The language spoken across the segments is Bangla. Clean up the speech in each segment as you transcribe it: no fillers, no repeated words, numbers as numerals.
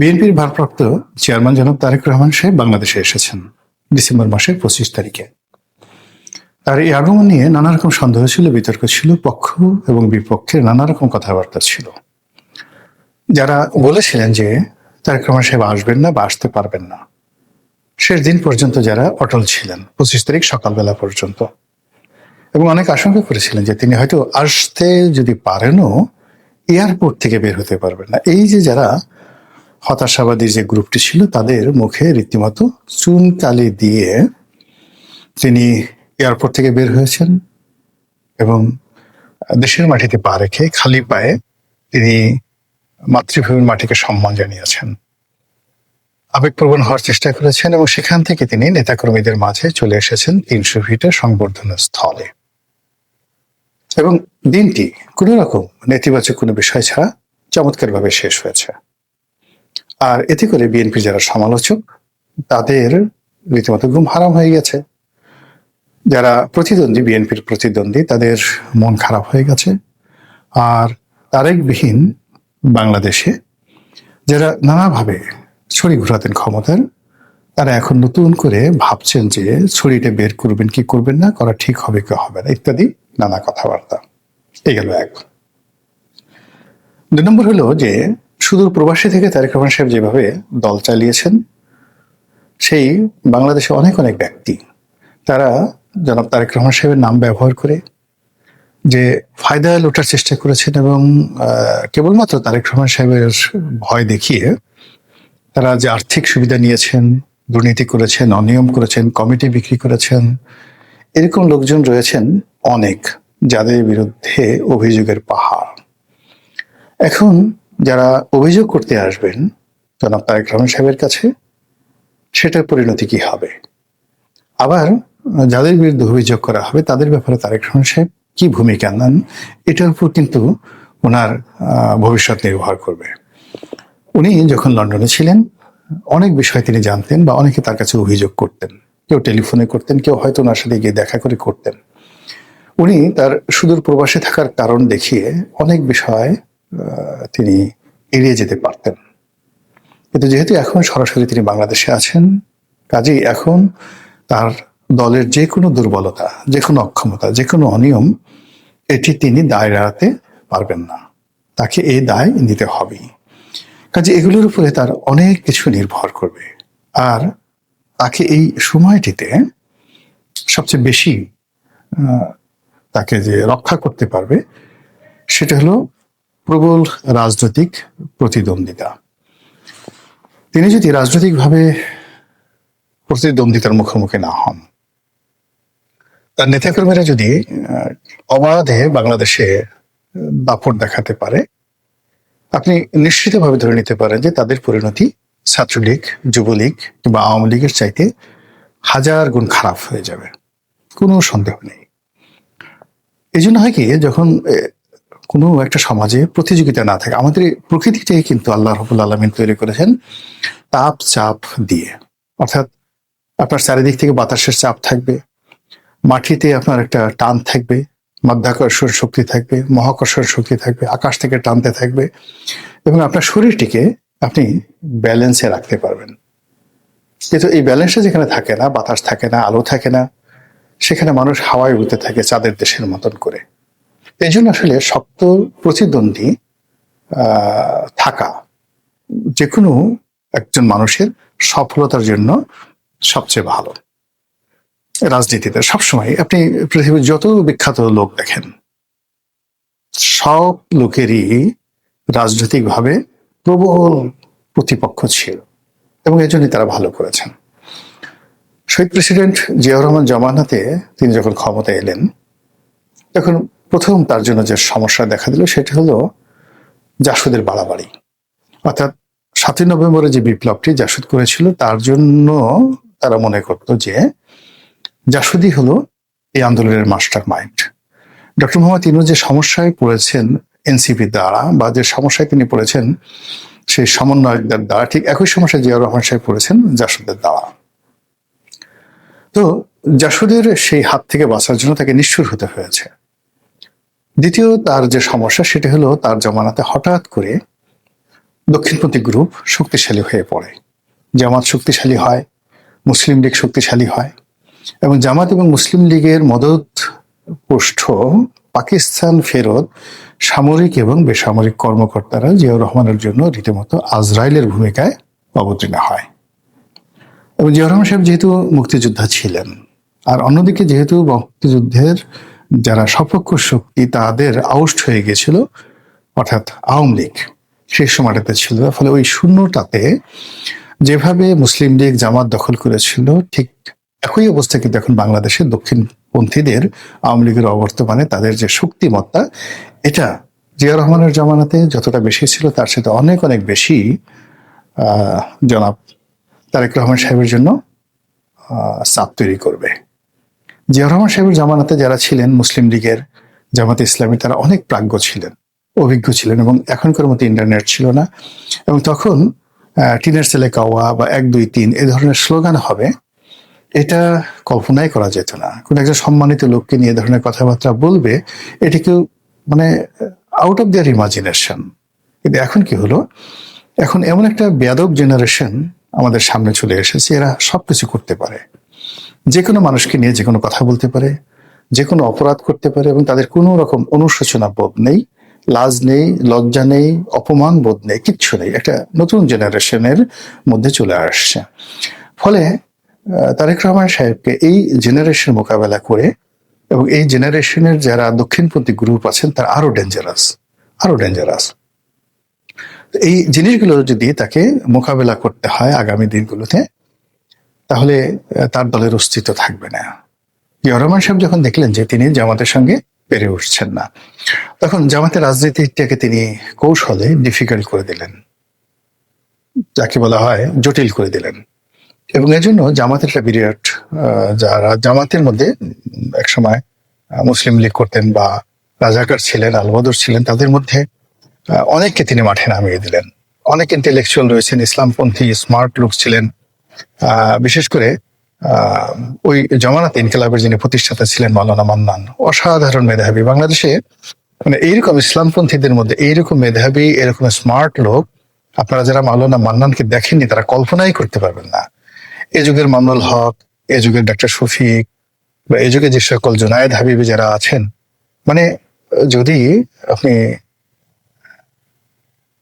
বিএনপির ভারপ্রাপ্ত চেয়ারম্যান জনাব তারেক রহমান সাহেব বাংলাদেশে এসেছেন ডিসেম্বর মাসের 25 তারিখে। তার এই আগমন নিয়ে নানা রকম সন্দেহ ছিল, বিতর্ক ছিল, পক্ষ এবং বিপক্ষের নানা রকম কথাবার্তা ছিল। যারা বলেছিলেন যে তারেক রহমান সাহেব আসবেন না বা আসতে পারবেন না, শেষ দিন পর্যন্ত যারা অটল ছিলেন 25 তারিখ সকালবেলা পর্যন্ত, এবং অনেক আশঙ্কা করেছিলেন যে তিনি হয়তো আসতে যদি পারেনও এয়ারপোর্ট থেকে বের হতে পারবেন না। এই যে যারা হতাশাবাদী যে গ্রুপটি ছিল, তাদের মুখে রীতিমতো চুনকালি দিয়ে তিনি এয়ারপোর্ট থেকে বের হয়েছেন এবং দেশের মাটিতে পা রেখে খালি পায়ে তিনি মাতৃভূমির মাটিকে সম্মান জানিয়েছেন, আবেগপ্রবণ হওয়ার চেষ্টা করেছেন এবং সেখান থেকে তিনি নেতাকর্মীদের মাঝে চলে এসেছেন 300 ফিটের সংবর্ধনা স্থলে। এবং দিনটি কোন রকম নেতিবাচক কোনো বিষয় ছাড়া চমৎকারভাবে শেষ হয়েছে। আর এতে করে বিএনপি যারা সমালোচক, তাদের রীতিমতো ঘুম হারাম হয়ে গেছে। যারা প্রতিদ্বন্দ্বী, বিএনপির প্রতিদ্বন্দ্বী, তাদের মন খারাপ হয়ে গেছে। আর তারেকবিহীন বাংলাদেশে যারা নানাভাবে ছড়ি ঘোরাতেন ক্ষমতার, তারা এখন নতুন করে ভাবছেন যে ছড়িটা বের করবেন কি করবেন না, করা ঠিক হবে কি হবে না, ইত্যাদি নানা কথাবার্তা। এই গেল এক। 2 নম্বর হলো যে সুদূর প্রবাসী থেকে তারেক রহমান সাহেব যেভাবে দল চালিয়েছেন, সেই বাংলাদেশে অনেক অনেক ব্যক্তি তারা জনাব তারেক রহমান সাহেবের নাম ব্যবহার করে যে ফায়দা লোটার চেষ্টা করেছেন এবং কেবলমাত্র তারেক রহমান সাহেবের ভয় দেখিয়ে তারা যে আর্থিক সুবিধা নিয়েছেন, দুর্নীতি করেছেন, অনিয়ম করেছেন, কমিটি বিক্রি করেছেন, এরকম লোকজন রয়েছেন অনেক, যাদের বিরুদ্ধে অভিযোগের পাহাড়। এখন যারা অভিযোগ করতে আসবেন জনাব তারেক রহমান সাহেবের কাছে, সেটার পরিণতি কি হবে? আবার যাদের বিরুদ্ধে অভিযোগ করা হবে তাদের ব্যাপারে তারেক রহমান সাহেব কি ভূমিকা নেন, এটার উপর কিন্তু ওনার ভবিষ্যৎ নির্ভর করবে। উনি যখন লন্ডনে ছিলেন, অনেক বিষয় তিনি জানতেন বা অনেকে তার কাছে অভিযোগ করতেন, কেউ টেলিফোনে করতেন, কেউ হয়তো ওনার সাথে গিয়ে দেখা করে করতেন। উনি তার সুদূর প্রবাসে থাকার কারণ দেখিয়ে অনেক বিষয় তিনি এড়িয়ে যেতে পারতেন। কিন্তু যেহেতু এখন সরাসরি তিনি বাংলাদেশে আছেন, কাজেই এখন তার দলের যে কোনো দুর্বলতা, যে কোনো অক্ষমতা, যে কোনো অনিয়ম, এটি তিনি দায় এড়াতে পারবেন না। তাকে এই দায় নিতে হবেই। কাজে এগুলোর উপরে তার অনেক কিছু নির্ভর করবে। আর তাকে এই সময়টিতে সবচেয়ে বেশি তাকে যে রক্ষা করতে পারবে, সেটা হলো প্রবল রাজনৈতিক প্রতিদ্বন্দ্বিতা। তিনি যদি রাজনৈতিকভাবে প্রতিদ্বন্দ্বিতার মুখোমুখি না হন, তার নেতাকর্মীরা যদি অবাধে বাংলাদেশে দাপট দেখাতে পারে, আপনি নিশ্চিতভাবে ধরে নিতে পারেন যে তাদের পরিণতি ছাত্রলীগ, যুবলীগ কিংবা আওয়ামী লীগের চাইতে 1000 গুণ খারাপ হয়ে যাবে, কোনো সন্দেহ নেই। এই জন্য হয় কি, যখন কোনো একটা সমাজে প্রতিযোগিতা না থাকে, আমাদের প্রকৃতিটাই কিন্তু আল্লাহ রাব্বুল আলামিন তৈরি করেছেন তাপ চাপ দিয়ে। অর্থাৎ আপনার চারিদিক থেকে বাতাসের চাপ থাকবে, মাটিতে আপনার একটা টান থাকবে, মাধ্যাকর্ষণ শক্তি থাকবে, মহাকর্ষণ শক্তি থাকবে, আকাশ থেকে টানতে থাকবে, এবং আপনার শরীরটিকে আপনি ব্যালেন্সে রাখতে পারবেন। কিন্তু এই ব্যালেন্সটা যেখানে থাকে না, বাতাস থাকে না, আলো থাকে না, সেখানে মানুষ হাওয়ায় উড়তে থাকে চাঁদের দেশের মতন করে। এই জন্য আসলে শক্ত প্রতিদ্বন্দ্বী থাকা যে কোনো একজন মানুষের সফলতার জন্য সবচেয়ে ভালো। রাজনীতিতে সবসময় আপনি পৃথিবীর যত বিখ্যাত লোক দেখেন, সব লোকেরই রাজনৈতিকভাবে প্রবল প্রতিপক্ষ ছিল এবং এই জন্যই তারা ভালো করেছেন। শহীদ প্রেসিডেন্ট জিয়াউর রহমান জমানাতে তিনি যখন ক্ষমতায় এলেন, তখন প্রথম তার জন্য যে সমস্যা দেখা দিল, সেটা হলো জাসদের বাড়াবাড়ি। অর্থাৎ 7ই নভেম্বরে যে বিপ্লবটি জাসদ করেছিল, তার জন্য তারা মনে করত যে জাসদই হলো এই আন্দোলনের master mind. Doctor Mohammad Yunus যে সমস্যায় পড়েছেন এনসিপির দ্বারা, বা যে সমস্যায় তিনি পড়েছেন সেই সমন্বয়কদের দ্বারা, ঠিক একই সমস্যায় জিয়াউর রহমান সাহেব পড়েছেন জাসদের দ্বারা। তো জাসদের সেই হাত থেকে বাঁচার জন্য তাকে নিষ্ঠুর হতে হয়েছে। দ্বিতীয় তার যে সমস্যা, সেটা হলো তার জমানাতে হঠাৎ করে দক্ষিণপন্থী গ্রুপ শক্তিশালী হয়ে পড়ে। জামাত শক্তিশালী হয়, মুসলিম লীগ শক্তিশালী হয়, এবং জামাত এবং মুসলিম লীগের মদত পুষ্ট পাকিস্তান ফেরত সামরিক এবং বেসামরিক কর্মকর্তারা জিয়াউর রহমানের জন্য রীতিমতো আজরাইলের ভূমিকায় অবতীর্ণ হয়। এবং জিয়াউর রহমান সাহেব যেহেতু মুক্তিযোদ্ধা ছিলেন, আর অন্যদিকে যেহেতু মুক্তিযুদ্ধের যারা সপক্ষ শক্তি তাদের আউট হয়ে গেছিল, অর্থাৎ আওয়ামী লীগ সেই সময়টাতে ছিল, ফলে ওই শূন্যটাতে যেভাবে মুসলিম লীগ জামাত দখল করেছিল ঠিক একই অবস্থা কিন্তু এখন বাংলাদেশের দক্ষিণপন্থীদের আওয়ামী লীগের অবর্তমানে তাদের যে শক্তিমত্তা, এটা জিয়া রহমানের জামানাতে যতটা বেশি ছিল তার সাথে অনেক অনেক বেশি জনাব তারেক রহমান সাহেবের জন্য চাপ তৈরি করবে। জিয়া রহমান সাহেবের জামানাতে যারা ছিলেন মুসলিম লীগের, জামাতে ইসলামী, তারা অনেক প্রাজ্ঞ ছিলেন, অভিজ্ঞ ছিলেন, এবং এখনকার মতো ইন্টারনেট ছিল না। এবং তখন টিনের ছেলে কাওয়া বা 1 2 3 এ ধরনের স্লোগান হবে, এটা কল্পনাই করা যেত না। কোন একজন সম্মানিত লোককে নিয়ে এ ধরনের কথাবার্তা বলবে, এটা কেউ মানে আউট অফ দেয়ার ইমাজিনেশন। কিন্তু এখন কি হলো, এখন এমন একটা বেয়াদব জেনারেশন আমাদের সামনে চলে এসেছে, এরা সবকিছু করতে পারে, যে কোনো মানুষকে নিয়ে যে কোনো কথা বলতে পারে, যে কোনো অপরাধ করতে পারে, এবং তাদের কোনো রকম অনুশোচনা বোধ নেই, লাজ নেই, লজ্জা নেই, অপমান বোধ নেই, কিচ্ছু নেই। একটা নতুন জেনারেশনের মধ্যে চলে আসছে। ফলে তারেক রহমান সাহেবকে এই জেনারেশন মোকাবেলা করে, এবং এই জেনারেশনের যারা দক্ষিণপন্থী গ্রুপ আছেন তারা আরো ডেঞ্জারাস। এই জিনিসগুলো যদি তাকে মোকাবেলা করতে হয় আগামী দিনগুলোতে, তাহলে তার দলের অস্তিত্ব থাকবে না। জিয়া রহমান সাহেব যখন দেখলেন যে তিনি জামাতের সঙ্গে পেরে উঠছেন না, তখন জামাতের রাজনীতিটাকে তিনি কৌশলে ডিফিকাল্ট করে দিলেন, যাকে বলা হয় জটিল করে দিলেন। এবং এজন্য জামাতের একটা বিরাট, যারা জামাতের মধ্যে একসময় মুসলিম লীগ করতেন বা রাজাকার ছিলেন, আলবদর ছিলেন, তাদের মধ্যে অনেককে তিনি মাঠে নামিয়ে দিলেন। অনেক ইন্টেলেকচুয়াল রয়েছেন, ইসলামপন্থী স্মার্ট লোক ছিলেন। বিশেষ করে ওই জামানাত ইনকিলাবের যিনি প্রতিষ্ঠাতা ছিলেন মাওলানা মান্নান, অসাধারণ মেধাবী। বাংলাদেশে মানে এইরকম ইসলামপন্থীদের মধ্যে এইরকম মেধাবী, এরকম স্মার্ট লোক আপনারা যারা মাওলানা মান্নানকে দেখেননি তারা কল্পনাই করতে পারবেন না। এ যুগের মামুনুল হক, এ যুগের ডাক্তার শফিক, বা এ যুগে যে সকল জুনায়েদ হাবিবি যারা আছেন, মানে যদি আপনি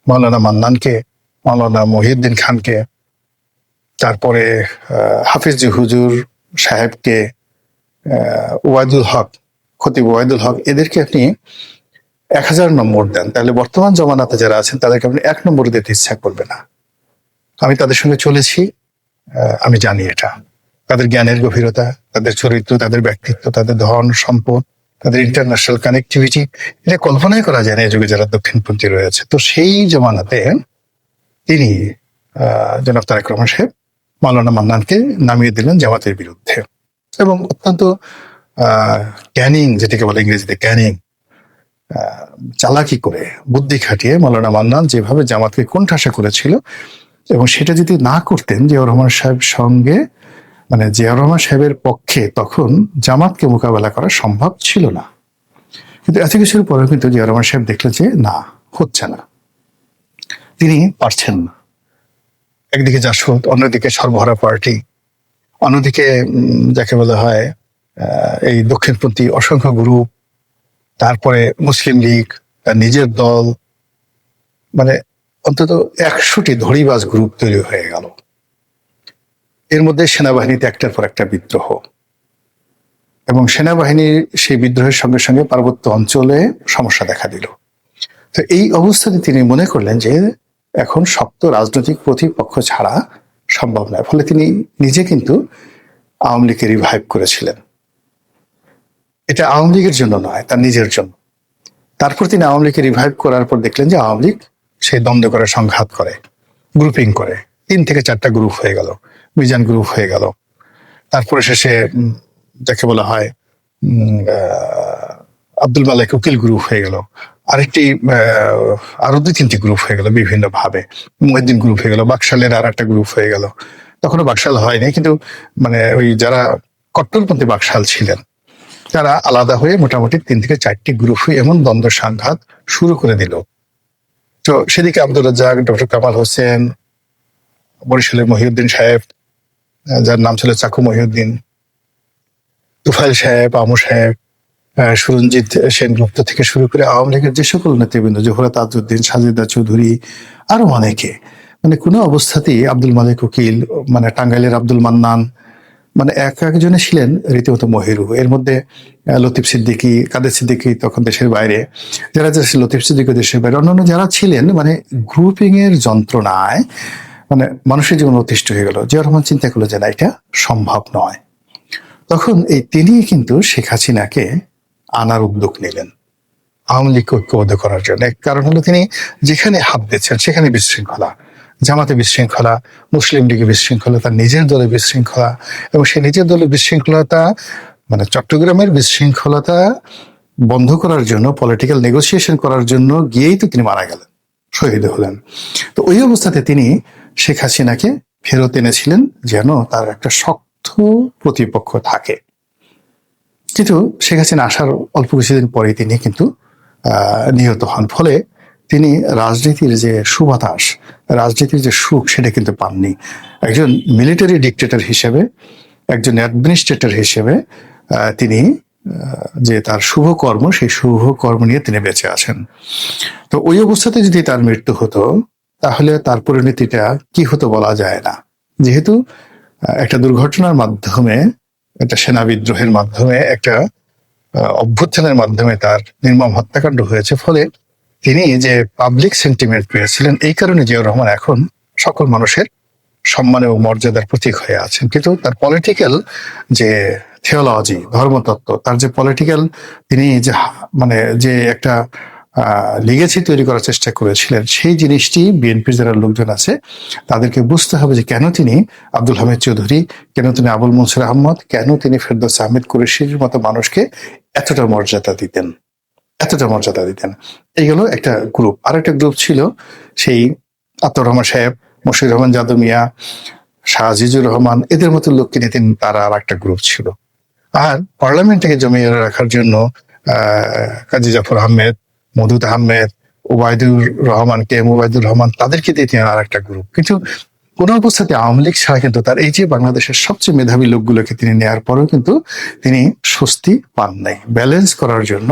মাওলানা মান্নানকে, মাওলানা মহিউদ্দিন খানকে, তারপরে হাফিজ হুজুর সাহেবকে, ওয়াইদুল হক, খতিব ওয়াইদুল হক, এদেরকে আপনি 1000 নম্বর দেন, তাহলে বর্তমান জমানাতে যারা আছেন তাদেরকে আপনি 1 নম্বর দিতে ইচ্ছা করবে না। আমি তাদের সঙ্গে চলেছি, আমি জানি এটা। তাদের জ্ঞানের গভীরতা, তাদের চরিত্র, তাদের ব্যক্তিত্ব, তাদের ধন সম্পদ, তাদের ইন্টারন্যাশনাল কানেক্টিভিটি, এটা কল্পনাই করা যায় না এই যুগে যারা দক্ষিণপন্থী রয়েছে। তো সেই জমানাতে তিনি জনাব তারেক রহমান সাহেব মাওলানা মান্নানকে নামিয়ে দিলেন জামাতের বিরুদ্ধে, এবং অত্যন্ত ক্যানিং, যেটাকে বলে ইংরেজিতে ক্যানিং, চালাকি করে, বুদ্ধি খাটিয়ে মাওলানা মান্নান যেভাবে জামাতকে কোণঠাসা করেছিল, এবং সেটা যদি না করতেন জিয়াউর রহমান সাহেবের সঙ্গে, মানে জিয়াউর রহমান সাহেবের পক্ষে তখন জামাতকে মোকাবেলা করা সম্ভব ছিল না। কিন্তু এত কিছুর পরেও কিন্তু জিয়াউর রহমান সাহেব দেখলেন যে না, হচ্ছে না, তিনি পারছেন না। একদিকে জাসদ, অন্যদিকে সর্বহারা পার্টি, অন্যদিকে যাকে বলা হয় এই দক্ষিণপন্থী অসংখ্য গ্রুপ, তারপরে মুসলিম লীগ, তার নিজের দল, মানে অন্তত 100টি ধড়িবাজ গ্রুপ তৈরি হয়ে গেল। এর মধ্যে সেনাবাহিনীতে একটার পর একটা বিদ্রোহ, এবং সেনাবাহিনীর সেই বিদ্রোহের সঙ্গে সঙ্গে পার্বত্য অঞ্চলে সমস্যা দেখা দিল। তো এই অবস্থাতে তিনি মনে করলেন যে এখন শক্ত রাজনৈতিক প্রতিপক্ষ ছাড়া সম্ভব নয়। ফলে তিনি নিজে কিন্তু আওয়ামী লীগকে রিভাইভ করেছিলেন। এটা আওয়ামী লীগের জন্য নয়, তার নিজের জন্য। তারপর তিনি আওয়ামী লীগকে রিভাইভ করার পর দেখলেন যে আওয়ামী লীগ সে দ্বন্দ্ব করে, সংঘাত করে, গ্রুপিং করে, 3 থেকে 4টা গ্রুপ হয়ে গেল, মিজান গ্রুপ হয়ে গেল। তারপরে শেষে যাকে বলা হয় আব্দুল মালেক উকিল গ্রুপ হয়ে গেল, আরেকটি আরো 2-3টি গ্রুপ হয়ে গেল বিভিন্ন ভাবে, মুহিউদ্দিন গ্রুপ হয়ে গেল, বাকশালের আর একটা গ্রুপ হয়ে গেল। তখনও বাকশাল হয়নি, কিন্তু মানে ওই যারা কট্টরপন্থী বাকশাল ছিলেন তারা আলাদা হয়ে মোটামুটি 3 থেকে 4টি গ্রুপ হয়ে এমন দ্বন্দ্ব সংঘাত শুরু করে দিল তো সেদিকে আব্দুর রাজ্জাক, ডক্টর কামাল হোসেন, বরিশালের মহিউদ্দিন সাহেব, যার নাম ছিল চাকু মহিউদ্দিন, তুফাইল সাহেব, আমু সাহেব, সুরঞ্জিত সেনগুপ্ত থেকে শুরু করে আওয়ামী লীগের যে সকল নেতৃবৃন্দ, জোহরা তাজউদ্দিন, সাজেদা চৌধুরী, আরো অনেকে, মানে কোনো অবস্থাতেই আব্দুল মালিক উকিল, মানে টাঙ্গাইলের আব্দুল মান্নান, মানে এক একজনে ছিলেন রীতিমতো মহিরু। এর মধ্যে লতিফ সিদ্দিকী, কাদের সিদ্দিকী তখন দেশের বাইরে, যারা যারা লতিফ সিদ্দিকী দেশের বাইরে, অন্যান্য যারা ছিলেন, মানে গ্রুপিং এর যন্ত্রণায় মানে মানুষের জীবন অতিষ্ঠ হয়ে গেল। জিয়া রহমান চিন্তা করলো যে না, এটা সম্ভব নয়। তখন তিনি কিন্তু শেখ হাসিনাকে আনার উদ্যোগ নিলেন আওয়ামী লীগকে ঐক্যবদ্ধ করার জন্য। কারণ হলো তিনি যেখানে হাত দিচ্ছেন সেখানে বিশৃঙ্খলা, জামাতে বিশৃঙ্খলা, মুসলিম লীগে বিশৃঙ্খলা, তার নিজের দলে বিশৃঙ্খলা, এবং সে নিজের দলের বিশৃঙ্খলতা, মানে চট্টগ্রামের বিশৃঙ্খলতা বন্ধ করার জন্য, পলিটিক্যাল নেগোসিয়েশন করার জন্য গিয়েই তো তিনি মারা গেলেন, শহীদ হলেন। তো ওই অবস্থাতে তিনি শেখ হাসিনাকে ফেরত এনেছিলেন যেন তার একটা শক্ত প্রতিপক্ষ থাকে। কিন্তু শেখ হাসিনা আসার অল্প কিছুদিন পরেই তিনি কিন্তু নিহত হন। ফলে তিনি রাজনীতির যে সুবাতাস, রাজনীতির যে সুখ, সেটা কিন্তু পাননি। একজন মিলিটারি ডিক্টেটর হিসেবে, একজন অ্যাডমিনিস্ট্রেটর হিসেবে তিনি যে তার শুভ কর্ম, সেই শুভ কর্ম নিয়ে তিনি বেঁচে আছেন। তো ওই অবস্থাতে যদি তার মৃত্যু হতো, তাহলে তার পরিণতিটা কি হতো বলা যায় না। যেহেতু একটা দুর্ঘটনার মাধ্যমে, একটা সেনা বিদ্রোহের মাধ্যমে, একটা অভ্যুত্থানের মাধ্যমে তার নির্মম হত্যাকাণ্ড হয়েছে। ফলে তিনি যে পাবলিক সেন্টিমেন্ট পেয়েছিলেন, এই কারণে জিয়াউর রহমান এখন সকল মানুষের সম্মান এবং মর্যাদার প্রতীক হয়ে আছেন। কিন্তু তার পলিটিক্যাল যে থিওলজি, ধর্মতত্ত্ব, তার যে পলিটিক্যাল, তিনি যে মানে যে একটা লিগেসি তৈরি করার চেষ্টা করেছিলেন, সেই জিনিসটি বিএনপির যারা লোকজন আছে তাদেরকে বুঝতে হবে যে কেন তিনি আব্দুল হামিদ চৌধুরী, কেন তিনি আবুল মনসুর আহমদ, কেন তিনি ফেরদৌস আহমেদ কুরেশির মতো মানুষকে এতটা মর্যাদা দিতেন, এতটা মর্যাদা দিতেন। এইগুলো একটা গ্রুপ। আর একটা গ্রুপ ছিল সেই আতাউর রহমান সাহেব, মশিউর রহমান যাদব মিয়া, শাহ আজিজুর রহমান, এদের মতো লোককে নিয়ে তারা আর একটা গ্রুপ ছিল। আর পার্লামেন্টকে জমিয়ে রাখার জন্য কাজী জাফর আহমেদ, মধুদ আহমেদ, ওবায়দুর রহমান, কে এম ওবায়দুর রহমান, তাদেরকে দিয়ে তিনি আর একটা গ্রুপ। কিন্তু কোন অবস্থাতে আওয়ামী লীগ ছাড়া কিন্তু তার এই যে বাংলাদেশের সবচেয়ে মেধাবী লোকগুলোকে তিনি নেয়ার পরেও কিন্তু তিনি স্বস্তি পান নাই। ব্যালেন্স করার জন্য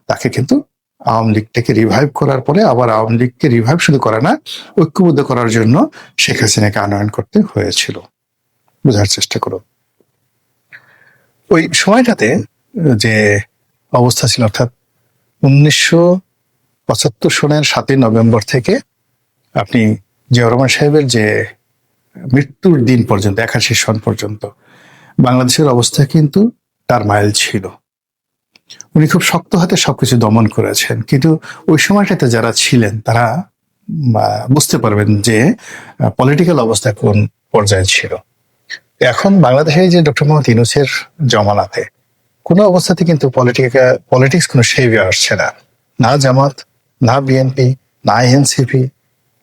তাকে কিন্তু আওয়ামী লীগটাকে রিভাইভ করার পরে আবার আওয়ামী লীগকে রিভাইভ শুধু করে না, ঐক্যবদ্ধ করার জন্য শেখ হাসিনাকে আনয়ন করতে হয়েছিল। বোঝার চেষ্টা করো ওই সময়টাতে যে অবস্থা ছিল, অর্থাৎ 1975 সনের 7 নভেম্বর থেকে আপনি জিয়াউর রহমান সাহেবের যে মৃত্যুর দিন পর্যন্ত, 81 সন পর্যন্ত বাংলাদেশের অবস্থা কিন্তু টারমাইল ছিল। উনি খুব শক্ত হাতে সবকিছু দমন করেছেন। কিন্তু ওই সময়টাতে যারা ছিলেন তারা বুঝতে পারবেন যে পলিটিক্যাল অবস্থা কোন পর্যায়ে ছিল। এখন বাংলাদেশে যে ডক্টর মোহাম্মদ ইউনূসের জমানাতে কোনো অবস্থাতে কিন্তু পলিটিক্স কোনো সেভে আসছে না, না জামাত, না বিএনপি, না এনসিপি,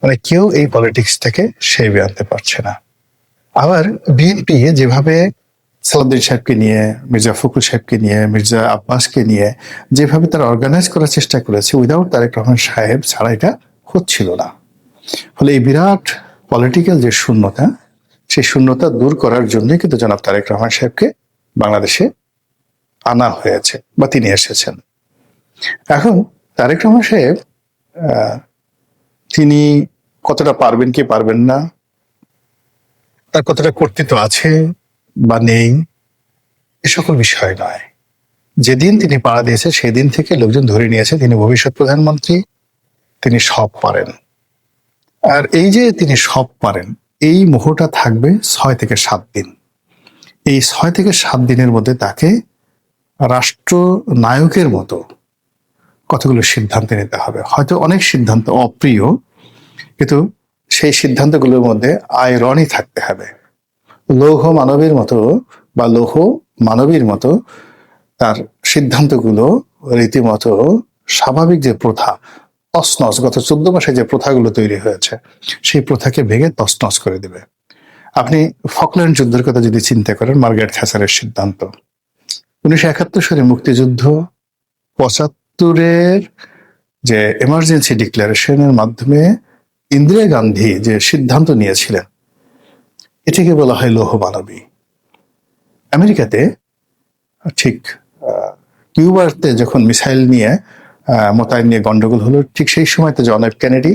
মানে কেউ এই পলিটিক্স থেকে সেভে আনতে পারছে না। আবার বিএনপি যেভাবে সালাউদ্দিন সাহেবকে নিয়ে, মির্জা ফখরুল সাহেবকে নিয়ে, মির্জা আব্বাসকে নিয়ে যেভাবে তারা অর্গানাইজ করার চেষ্টা করেছে, উইদাউট তারেক রহমান সাহেব ছাড়া এটা হচ্ছিল না। ফলে এই বিরাট পলিটিক্যাল যে শূন্যতা, সেই শূন্যতা দূর করার জন্য কিন্তু জনাব তারেক রহমান সাহেবকে বাংলাদেশে আনা হয়েছে বা তিনি এসেছেন। এখন তারেক রহমান সাহেব তিনি কতটা পারবেন কি পারবেন না, তার কতটা কর্তৃত্ব আছে বা নেই, এ সকল বিষয় নয়। যেদিন তিনি পাড়া দিয়েছে সেদিন থেকে লোকজন ধরে নিয়েছে তিনি ভবিষ্যৎ প্রধানমন্ত্রী, তিনি সব পারেন। আর এই যে তিনি সব পারেন, এই মোহটা থাকবে 6 থেকে 7 দিন। এই 6 থেকে 7 দিনের মধ্যে তাকে রাষ্ট্র নায়কের মতো কতগুলো সিদ্ধান্ত নিতে হবে। হয়তো অনেক সিদ্ধান্ত অপ্রিয়, কিন্তু সেই সিদ্ধান্তগুলোর মধ্যে আইরনি থাকতে হবে। লৌহ মানবীর মতো বা লৌহ মানবীর মতো তার সিদ্ধান্তগুলো রীতিমতো স্বাভাবিক যে প্রথা, তছনছ, গত 14 মাসে যে প্রথাগুলো তৈরি হয়েছে, সেই প্রথাকে ভেঙে তছনছ করে দেবে। আপনি ফকল্যান্ড যুদ্ধের কথা যদি চিন্তা করেন, মার্গারেট থ্যাচারের সিদ্ধান্ত, 1971 সালে মুক্তিযুদ্ধ, 75-এর যে এমার্জেন্সি ডিক্লারেশনের মাধ্যমে ইন্দিরা গান্ধী যে সিদ্ধান্ত নিয়েছিলেন, এটাকে বলা হয় লৌহ মানবী। আমেরিকাতে ঠিক কিউবাতে যখন মিসাইল নিয়ে মোতায়েন নিয়ে গন্ডগোল হলো, ঠিক সেই সময়তে জন এফ কেনেডি,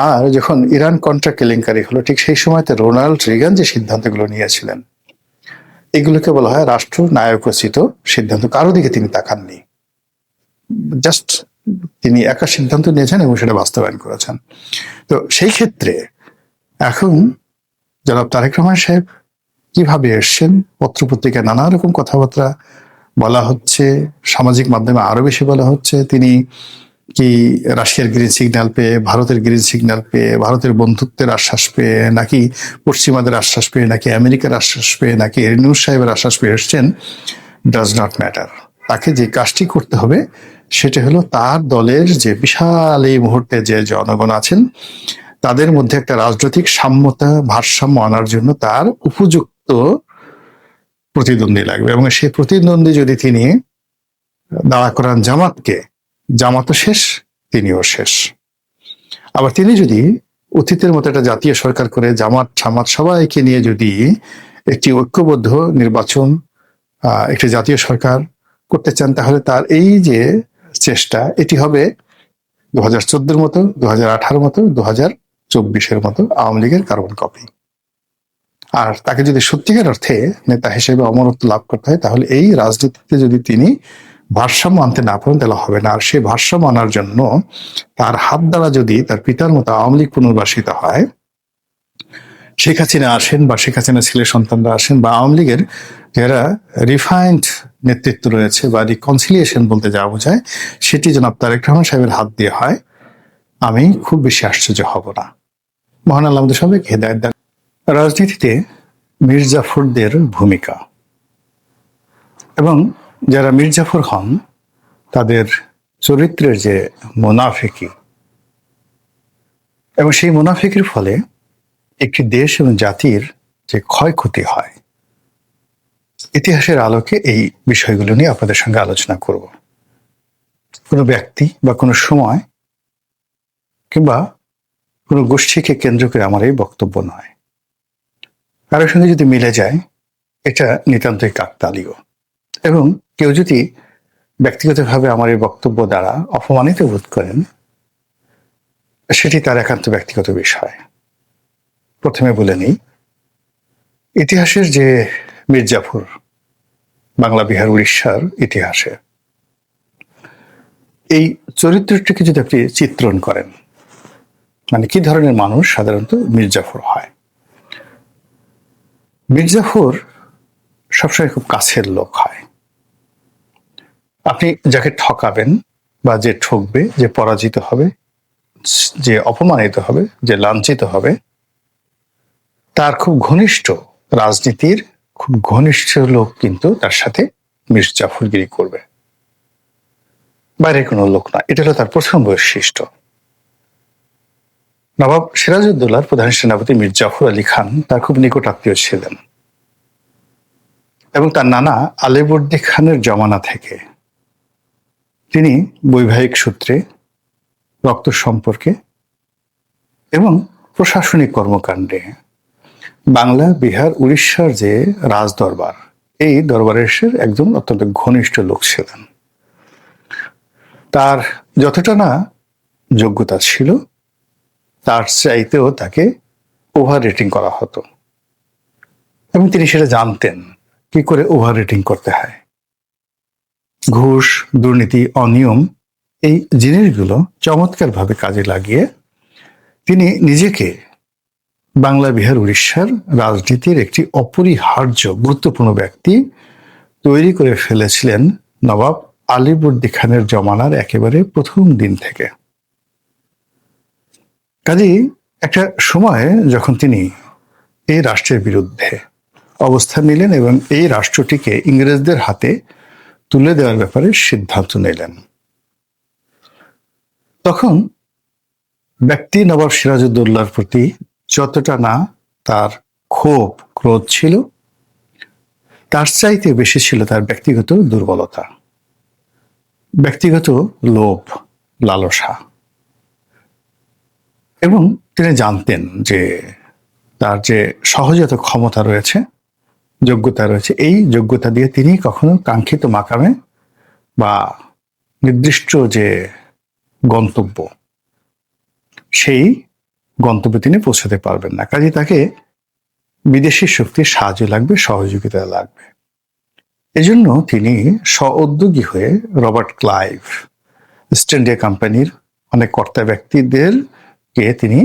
আর যখন ইরান কন্ট্রা কেলেঙ্কারি হলো, ঠিক সেই সময়তে রোনাল্ড রিগান যে সিদ্ধান্তগুলো নিয়েছিলেন, এগুলোকে বলা হয় রাষ্ট্র নায়কোচিত সিদ্ধান্ত। কারো দিকে তিনি তাকাননি, জাস্ট তিনি একা সিদ্ধান্ত নিয়েছেন এবং সেটা বাস্তবায়ন করেছেন। তো সেই ক্ষেত্রে এখন জনাব তারেক রহমান সাহেব কিভাবে এসছেন, পত্রপত্রিকায় নানা রকম কথাবার্তা বলা হচ্ছে, সামাজিক মাধ্যমে আরো বেশি বলা হচ্ছে তিনি কি রাশিয়ার গ্রিন সিগন্যাল পেয়ে, ভারতের গ্রিন সিগন্যাল পেয়ে, ভারতের বন্ধুত্বের আশ্বাস পেয়ে, নাকি পশ্চিমাদের আশ্বাস পেয়ে, নাকি আমেরিকার আশ্বাস পেয়ে, নাকি নিউজ সাহেবের আশ্বাস পেয়ে এসছেন, ডাজ নট ম্যাটার। তাকে যে কাজটি করতে হবে সেটা হলো তার দলের যে বিশাল এই মুহূর্তে যে জনগণ আছেন তাদের মধ্যে একটা রাজনৈতিক সাম্যতা, ভারসাম্য আনার জন্য তার উপযুক্ত প্রতিদ্বন্দ্বী লাগবে। এবং সেই প্রতিদ্বন্দ্বী যদি তিনি দাঁড়া করান জামাতকে, জামাতও শেষ, তিনিও শেষ। আবার তিনি যদি অতীতের মতো একটা জাতীয় সরকার করে জামাত সামাত সবাইকে নিয়ে যদি একটি ঐক্যবদ্ধ নির্বাচন, একটি জাতীয় সরকার করতে চান, তাহলে তার এই যে চেষ্টা, এটি হবে 2014 মতো, 2018 মতো, 2024 মতো আওয়ামী লীগের কার্বন কপি। আর তাকে যদি সত্যিকার অর্থে নেতা হিসেবে অমরত্ব লাভ করতে হয়, তাহলে এই রাজনীতিতে যদি তিনি ভারসাম্য আনতে না পারেন তাহলে হবে না। আর সেই ভারসাম্য আনার জন্য তার হাত দ্বারা যদি তার পিতার মতো আওয়ামী লীগ পুনর্বাসিত হয়, শেখ হাসিনা আসেন বা শেখ হাসিনা ছেলে সন্তানরা আসেন, বা আওয়ামী লীগের যারা রিফাইন্ড নেতৃত্ব রয়েছে বা রিকনসিলিয়েশন বলতে যা বোঝায়, সেটি জনাব তারেক রহমান সাহেবের হাত দিয়ে হয়, আমি খুব বেশি আশ্চর্য হব না। মহান আল্লাহ আমাদের সবাইকে হেদায়েত দান। রাজনীতিতে মীর জাফরদের ভূমিকা এবং যারা মীর জাফর হন তাদের চরিত্রের যে মুনাফিকি, এবং সেই মুনাফিকির ফলে একটি দেশ এবং জাতির যে ক্ষয়ক্ষতি হয়, ইতিহাসের আলোকে এই বিষয়গুলো নিয়ে আপনাদের সঙ্গে আলোচনা করব। কোনো ব্যক্তি বা কোনো সময় কিংবা কোনো গোষ্ঠীকে কেন্দ্র করে আমার এই বক্তব্য নয়, কারোর সঙ্গে যদি মিলে যায় এটা নিতান্তই কাকতালীয়। এবং কেউ যদি ব্যক্তিগতভাবে আমার এই বক্তব্য দ্বারা অপমানিত বোধ করেন, সেটি তার একান্ত ব্যক্তিগত বিষয়। প্রথমে বলে নিই, ইতিহাসের যে মীর জাফর, বাংলা বিহার উড়িষ্যার ইতিহাসে এই চরিত্রটিকে যদি আপনি চিত্রণ করেন, মানে কি ধরনের মানুষ সাধারণত মীর জাফর হয়। মীর জাফর সবসময় খুব কাছের লোক হয়। আপনি যাকে ঠকাবেন বা যে ঠকবে, যে পরাজিত হবে, যে অপমানিত হবে, যে লাঞ্ছিত হবে, তার খুব ঘনিষ্ঠ, রাজনীতির খুব ঘনিষ্ঠ লোক কিন্তু তার সাথে মীর জাফরগিরি করবে, বাইরের কোনো লোক না। এটা হলো তার প্রথম বৈশিষ্ট্য। নবাব সিরাজউদ্দৌলার প্রধান সেনাপতি মীর জাফর আলী খান তার খুব নিকট আত্মীয় ছিলেন, এবং তার নানা আলীবর্দী খানের জমানা থেকে তিনি বৈবাহিক সূত্রে, রক্ত সম্পর্কে এবং প্রশাসনিক কর্মকাণ্ডে বাংলা বিহার উড়িষ্যার যে রাজ দরবার, এই দরবারের একজন অত্যন্ত ঘনিষ্ঠ লোক ছিলেন। তার যতটা না যোগ্যতা ছিল, তার চাইতেও তাকে ওভার রেটিং করা হতো, এবং তিনি সেটা জানতেন কি করে ওভার রেটিং করতে হয়। ঘুষ, দুর্নীতি, অনিয়ম, এই জিনিসগুলো চমৎকারভাবে কাজে লাগিয়ে তিনি নিজেকে বাংলা বিহার উড়িষ্যার রাজনীতির একটি অপরিহার্য গুরুত্বপূর্ণ ব্যক্তি তৈরি করে ফেলেছিলেন নবাব আলীবর্দী খানের জমানার একেবারে প্রথম দিন থেকে। কাজেই একটা সময় যখন তিনি এই রাষ্ট্রের বিরুদ্ধে অবস্থান নিলেন এবং এই রাষ্ট্রটিকে ইংরেজদের হাতে তুলে দেওয়ার ব্যাপারে সিদ্ধান্ত নিলেন, তখন ব্যক্তি নবাব সিরাজউদ্দৌলার প্রতি যতটা না তার ক্ষোভ, ক্রোধ ছিল, তার চাইতে বেশি ছিল তার ব্যক্তিগত দুর্বলতা, ব্যক্তিগত লোভ, লালসা, এবং তিনি জানতেন যে তার যে সহজাত ক্ষমতা রয়েছে, যোগ্যতা রয়েছে, এই যোগ্যতা দিয়ে তিনি কখনো কাঙ্ক্ষিত মাকামে বা নির্দিষ্ট যে গন্তব্য, সেই গন্তব্যে তিনি পৌঁছাতে পারবেন না। কাজে তাকে বিদেশি শক্তির সাহায্য লাগবে, সহযোগিতা লাগবে। এজন্য তিনি স্ব-উদ্যোগী হয়ে রবার্ট ক্লাইভ, ইস্ট ইন্ডিয়া কোম্পানির অনেক কর্তা ব্যক্তিদেরকে তিনি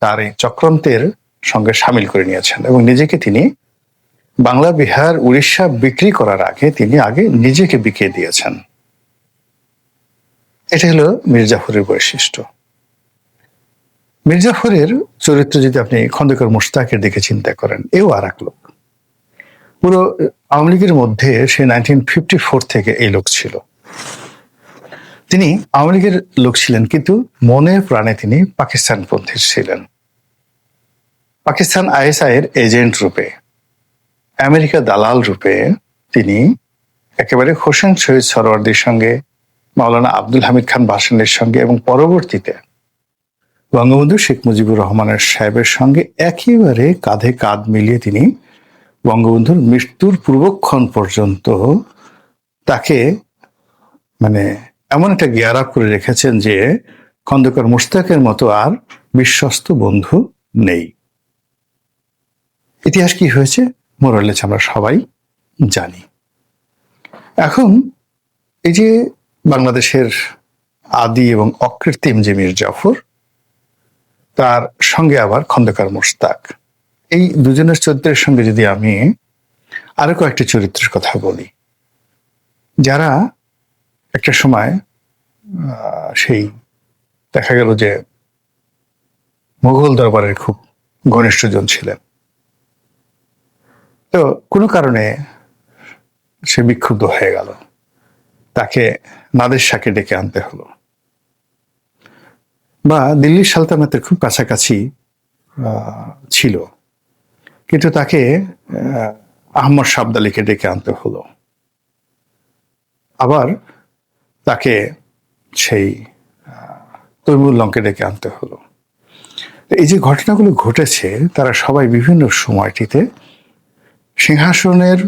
তার এই চক্রান্তের সঙ্গে সামিল করে নিয়েছেন এবং নিজেকে তিনি বাংলা, বিহার, উড়িষ্যা বিক্রি করার আগে তিনি নিজেকে বিকিয়ে দিয়েছেন। এটা হলো মীর জাফরের বৈশিষ্ট্য। মীর জাফরের চরিত্র যদি আপনি খন্দকার মোশতাকের দিকে চিন্তা করেন, এও আর এক লোক। পুরো আওয়ামী লীগের মধ্যে সে 1954 থেকে এই লোক ছিল। তিনি আওয়ামী লীগের লোক ছিলেন, কিন্তু মনে প্রাণে তিনি পাকিস্তানপন্থী ছিলেন। পাকিস্তান আইএসআই এর এজেন্ট রূপে, আমেরিকা দালাল রূপে তিনি একেবারে হোসেন শহীদ সরওয়ার্দীর সঙ্গে, মাওলানা আব্দুল হামিদ খান ভাসানীর সঙ্গে এবং পরবর্তীতে বঙ্গবন্ধু শেখ মুজিবুর রহমানের সাহেবের সঙ্গে একেবারে কাঁধে কাঁধ মিলিয়ে তিনি বঙ্গবন্ধুর মৃত্যুর পূর্বক্ষণ পর্যন্ত তাকে এমন একটা গিয়ার আপ করে রেখেছেন যে খন্দকার মোশতাকের মতো আর বিশ্বস্ত বন্ধু নেই। ইতিহাস কি হয়েছে মোরালেস আমরা সবাই জানি। এখন এই যে বাংলাদেশের আদি এবং অকৃত্রিম যে মীর জাফর, তার সঙ্গে আবার খন্দকার মোশতাক, এই দুজনের চরিত্রের সঙ্গে যদি আমি আরো কয়েকটি চরিত্রের কথা বলি, যারা একটা সময় সেই দেখা গেল যে মুঘল দরবারের খুব ঘনিষ্ঠজন ছিলেন, তো কোনো কারণে সে বিক্ষুব্ধ হয়ে গেল, তাকে নাদের শাহকে ডেকে আনতে হলো, বা দিল্লির সালতানাতের খুব কাছাকাছি ছিল, কিন্তু তাকে আহমদ শাবদালিকে ডেকে আনতে হলো, আবার তাকে সেই তৈমুল্লংকে ডেকে আনতে হলো। এই যে ঘটনাগুলো ঘটেছে, তারা সবাই বিভিন্ন সময়টিতে সিংহাসনের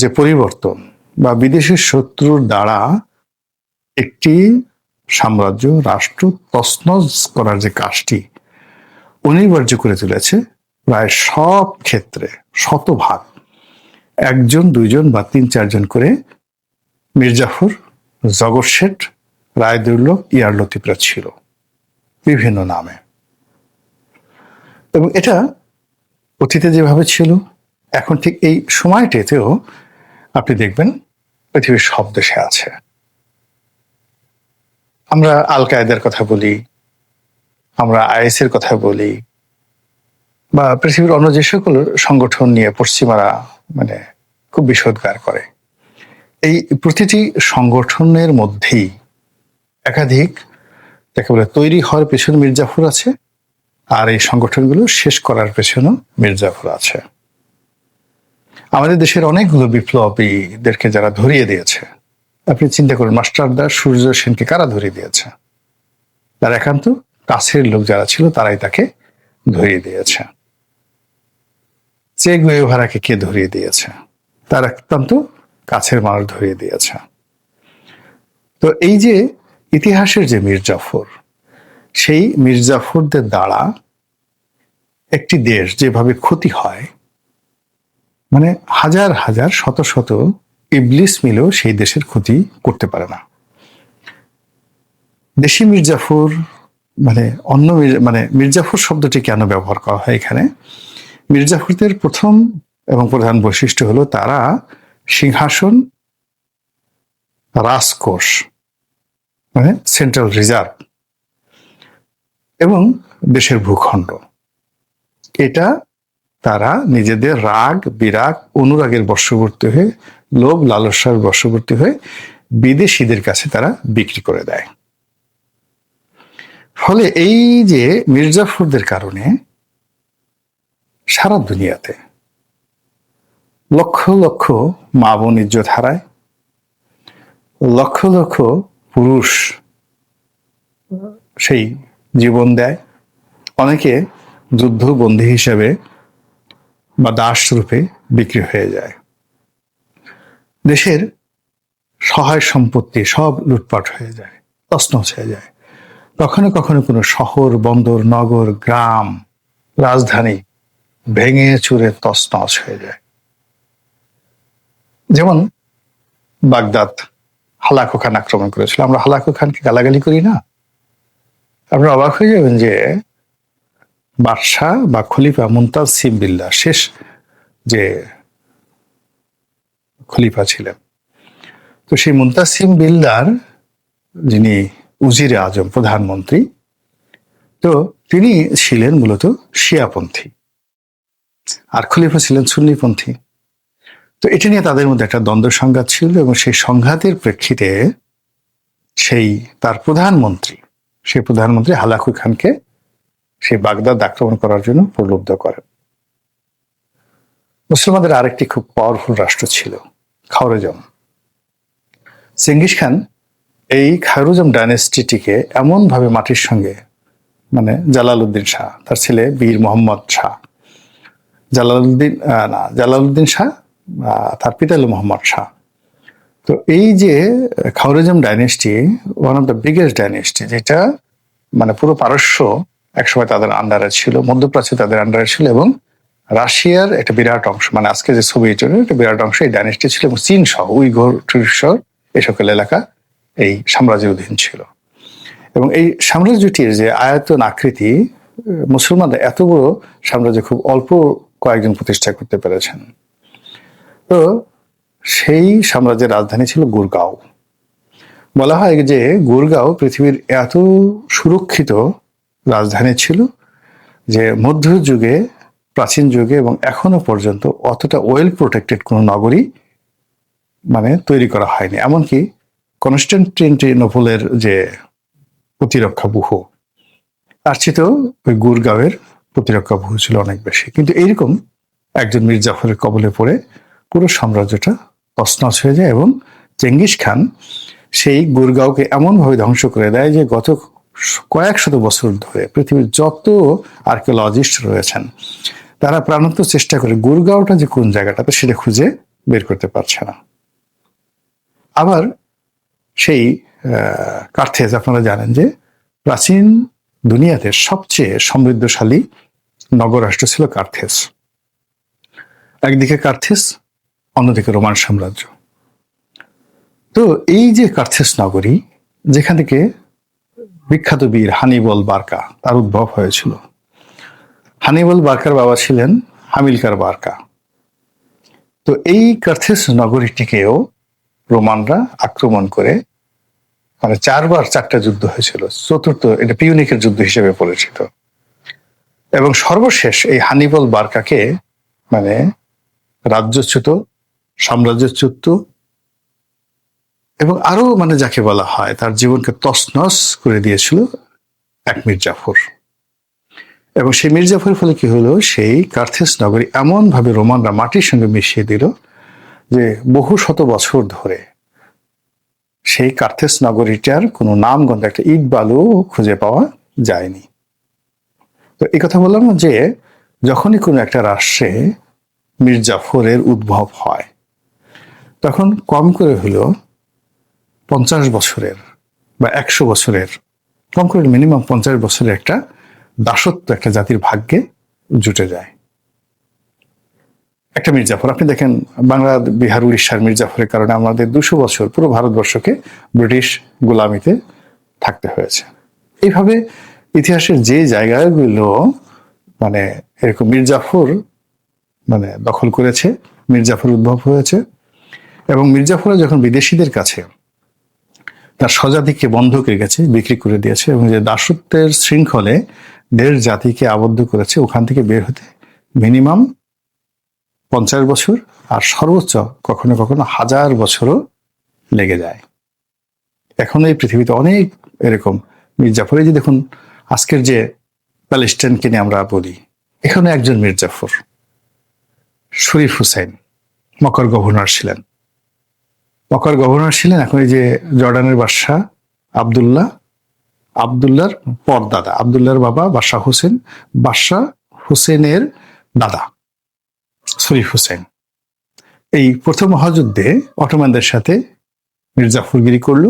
যে পরিবর্তন বা বিদেশি শত্রুর দ্বারা একটি সাম্রাজ্য, রাষ্ট্র তছনছ করার যে কাজটি অনিবার্য করে তুলেছে, প্রায় সব ক্ষেত্রে শতভাগ একজন, দুইজন বা তিন চারজন করে মীর জাফর, জগৎ শেঠ, রায়দুল্লভ, ইয়ার লতিফরা ছিল বিভিন্ন নামে। এবং এটা অতীতে যেভাবে ছিল, এখন ঠিক এই সময়টিতেও আপনি দেখবেন পৃথিবীর সব দেশে আছে। আমরা আল কায়েদার কথা বলি, আমরা আইএস এর কথা বলি, বা পৃথিবীর অন্য যে সকল সংগঠন নিয়ে পশ্চিমারা খুব বিষোদ্গার করে, এই প্রতিটি সংগঠনের মধ্যেই একাধিক যাকে বলে তৈরি হওয়ার পেছনে মীর জাফর আছে, আর এই সংগঠনগুলো শেষ করার পেছনেও মীর জাফর আছে। আমাদের দেশের অনেকগুলো বিপ্লবীদেরকে যারা ধরিয়ে দিয়েছে, আপনি চিন্তা করুন, মাস্টারদা সূর্য সেনকে কারা ধরিয়ে দিয়েছে? তার একান্ত কাছের লোক যারা ছিল তারাই তাকে ধরিয়ে দিয়েছে। চে গুয়েভারাকে কে ধরিয়ে দিয়েছে? তার একান্ত কাছের মানুষ ধরিয়ে দিয়েছে। তো এই যে ইতিহাসের যে মীর জাফর, সেই মীর জাফরদের দ্বারা একটি দেশ যেভাবে ক্ষতি হয়, হাজার হাজার শত শত ইবলিস মিলেও সেই দেশের ক্ষতি করতে পারে না। দেশি মীর জাফর অন্য মীর জাফর শব্দটি কেন ব্যবহার করা হয় এখানে? মীর জাফরদের প্রথম এবং প্রধান বৈশিষ্ট্য হলো তারা সিংহাসন, রাজকোষ সেন্ট্রাল রিজার্ভ এবং দেশের ভূখণ্ড, এটা তারা নিজেদের রাগ, বিরাগ, অনুরাগের বশবর্তী হয়ে, লোভ লালসার বশবর্তী হয়ে বিদেশিদের কাছে তারা বিক্রি করে দেয়। ফলে এই যে মীর জাফরদের কারণে সারা দুনিয়াতে লক্ষ লক্ষ মা বোন ইজ্জত হারায়, লক্ষ লক্ষ পুরুষ সেই জীবন দেয়, অনেকে যুদ্ধবন্দী হিসেবে বা দাস রূপে বিক্রি হয়ে যায়। দেশের সহায় সম্পত্তি সব লুটপাট হয়ে যায়, তছনছ হয়ে যায়। কখনো কখনো কোনো শহর, বন্দর, নগর, গ্রাম, রাজধানী ভেঙে চুরে তছনছ হয়ে যায়। যেমন বাগদাদ হালাকু খান আক্রমণ করেছিল। আমরা হালাকু খানকে গালাগালি করি না? আপনারা অবাক হয়ে যাবেন যে বাদশাহ বা খলিফা মুনতাসিম বিল্লাহ, শেষ যে খলিফা ছিলেন, তো সেই মুনতাসিম বিল্লাহর যিনি উজিরে আজম, প্রধানমন্ত্রী, তো তিনি ছিলেন মূলত শিয়াপন্থী আর খলিফা ছিলেন সুন্নিপন্থী। তো এটা নিয়ে তাদের মধ্যে একটা দ্বন্দ্ব সংঘাত ছিল, এবং সেই সংঘাতের প্রেক্ষিতে সেই তার প্রধানমন্ত্রী হালাকু খানকে সেই বাগদাদ আক্রমণ করার জন্য প্রলুব্ধ করেন। মুসলমানদের আরেকটি খুব পাওয়ারফুল রাষ্ট্র ছিল খাওয়ারেজম। চেঙ্গিস খান এই খাওয়ারেজম ডাইনেস্টিটিকে এমন ভাবে মাটির সঙ্গে, মানে জালালউদ্দিন শাহ, তার ছেলে বীর মোহাম্মদ শাহ, জালালউদ্দিন শাহ, তার পিতা হল মোহাম্মদ শাহ। তো এই যে Khwarezm dynasty one of the biggest dynasty, যেটা মানে পুরো পারস্য একসময় তাদের আন্ডারে ছিল, মধ্যপ্রাচ্যে তাদের আন্ডারে ছিল, এবং রাশিয়ার একটা বিরাট অংশ, মানে আজকে যে সোভিয়েত ইউনিয়নের একটা বিরাট অংশ এই ডাইনেস্টি ছিল, এবং চীন সহ উইঘুর সহ এই সকল এলাকা এই সাম্রাজ্যের অধীন ছিল। এবং এই সাম্রাজ্যটির যে আয়তন আকৃতি, মুসলমানরা এত বড় সাম্রাজ্য খুব অল্প কয়েকজন প্রতিষ্ঠা করতে পেরেছেন। তো সেই সাম্রাজ্যের রাজধানী ছিল গুরগাঁও। বলা হয় যে গুরগাঁও পৃথিবীর এত সুরক্ষিত রাজধানী ছিল যে মধ্যযুগে, প্রাচীন যুগে এবং এখনো পর্যন্ত অতটা ওয়েল প্রোটেক্টেড কোনো নগরী মানে তৈরি করা হয়নি। এমনকি কনস্টান্টিনোপলের যে প্রতিরক্ষা ব্যুহ, তার চেয়েও ওই গুরগাঁওয়ের প্রতিরক্ষা ব্যুহ ছিল অনেক বেশি। কিন্তু এইরকম একজন মীর জাফরের কবলে পড়ে পুরো সাম্রাজ্যটা তছনছ হয়ে যায়, এবং চেঙ্গিস খান সেই গুরগাঁওকে এমনভাবে ধ্বংস করে দেয় যে গত কয়েক শত বছর ধরে পৃথিবীর যত আর্কিওলজিস্ট রয়েছেন তারা প্রাণান্ত চেষ্টা করে গুরগাঁওটা যে কোন জায়গাটাতে সেটা খুঁজে বের করতে পারছে না। আবার সেই কার্থেজ, আপনারা জানেন যে প্রাচীন দুনিয়াতে সবচেয়ে সমৃদ্ধশালী নগরাষ্ট্র ছিল কার্থেজ। একদিকে কার্থেজ, অন্যদিকে রোমান সাম্রাজ্য। তো এই যে কার্থেজ নগরী, যেখান থেকে বিখ্যাত বীর হানিবল বার্কা তার উদ্ভব হয়েছিল। হানিবল বার্কার বাবা ছিলেন হামিলকার বার্কা। তো এই কার্থেজ নগরীটিকেও রোমানরা আক্রমণ করে, মানে 4টা যুদ্ধ হয়েছিল, চতুর্থ এটা পিউনিকের যুদ্ধ হিসেবে পরিচিত। এবং সর্বশেষ এই হানিবল বার্কাকে মানে রাজ্যচ্যুত, সাম্রাজ্যচ্যুত এবং আরো মানে যাকে বলা হয় তার জীবনকে তছনছ করে দিয়েছিল এক মীর জাফর। এবং সেই মীর জাফরের ফলে কি হলো, সেই কার্থেজ নগরী এমন ভাবে রোমানরা মাটির সঙ্গে মিশিয়ে দিল যে বহু শত বছর ধরে সেই কার্থেজ নগরীটার কোনো নামগন্ধ, একটা ইট বালু খুঁজে পাওয়া যায়নি। তো এই কথা বললাম যে যখনই কোনো একটা রাষ্ট্রে মীর জাফরের উদ্ভব হয়, তখন কম করে হলো 50 বছরের বা 100 বছরের, কম করে মিনিমাম 50 বছরের একটা দাসত্ব একটা জাতির ভাগ্যে জুটে যায়। একটা মীর জাফর, আপনি দেখেন বাংলা, বিহার, উড়িষ্যার মীর জাফরের কারণে আমাদের 200 বছর পুরো ভারতবর্ষকে ব্রিটিশ গোলামিতে থাকতে হয়েছে। এইভাবে ইতিহাসের যে জায়গাগুলো মানে এরকম মীর জাফর মানে দখল করেছে, মীর জাফর উদ্ভব হয়েছে, এবং মীর জাফর যখন বিদেশিদের কাছে তার স্বজাতিকে বন্ধক রেখেছে, বিক্রি করে দিয়েছে, এবং যে দাসত্বের শৃঙ্খলে দেড় জাতিকে আবদ্ধ করেছে, ওখান থেকে বের হতে মিনিমাম 50 বছর আর সর্বোচ্চ কখনো কখনো 1000 বছরও লেগে যায়। এখন এই পৃথিবীতে অনেক এরকম মীর জাফর, এই যে দেখুন আজকের যে প্যালেস্টাইনকে নিয়ে আমরা বলি, এখানে একজন মীর জাফর, শরীফ হুসাইন মক্কার গভর্নর ছিলেন। এখন এই যে জর্ডানের বাদশাহ আবদুল্লাহর পরদাদা, আবদুল্লাহর বাবা বাদশাহ হোসেন, বাদশাহ হোসেনের দাদা শরীফ হোসেন। এই প্রথম মহাযুদ্ধে অটোমানদের সাথে মির্জাফরগিরি করলো,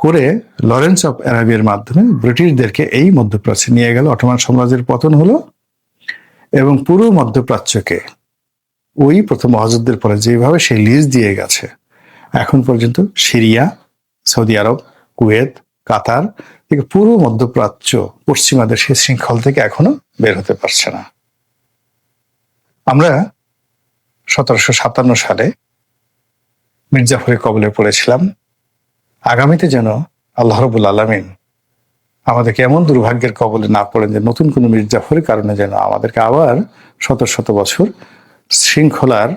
করে লরেন্স অফ অ্যারাবিয়ার মাধ্যমে ব্রিটিশদেরকে এই মধ্যপ্রাচ্যে নিয়ে গেল। অটোমান সাম্রাজ্যের পতন হলো এবং পুরো মধ্যপ্রাচ্যকে ওই প্রথম মহাযুদ্ধের পরে যেভাবে সে লিজ দিয়ে গেছে, এখন পর্যন্ত সিরিয়া, সৌদি আরব, কুয়েত, কাতার থেকে পুরো মধ্যপ্রাচ্য পশ্চিমাদের সেই শৃঙ্খল থেকে এখনো বের হতে পারছে না। আমরা 1757 সালে মির্জাফরের কবলে পড়েছিলাম। আগামীতে যেন আল্লাহ রাব্বুল আলামিন আমাদেরকে এমন দুর্ভাগ্যের কবলে না পড়েন যে নতুন কোনো মির্জাফরের কারণে যেন আমাদেরকে আবার শত শত বছর শৃঙ্খলার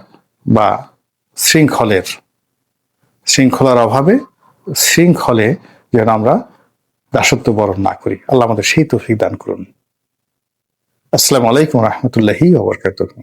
অভাবে শৃঙ্খলে যেন আমরা দাসত্ব বরণ না করি। আল্লাহ আমাদের সেই তৌফিক দান করুন। আসসালামু আলাইকুম ওয়া রাহমাতুল্লাহি ওয়া বারাকাতুহু।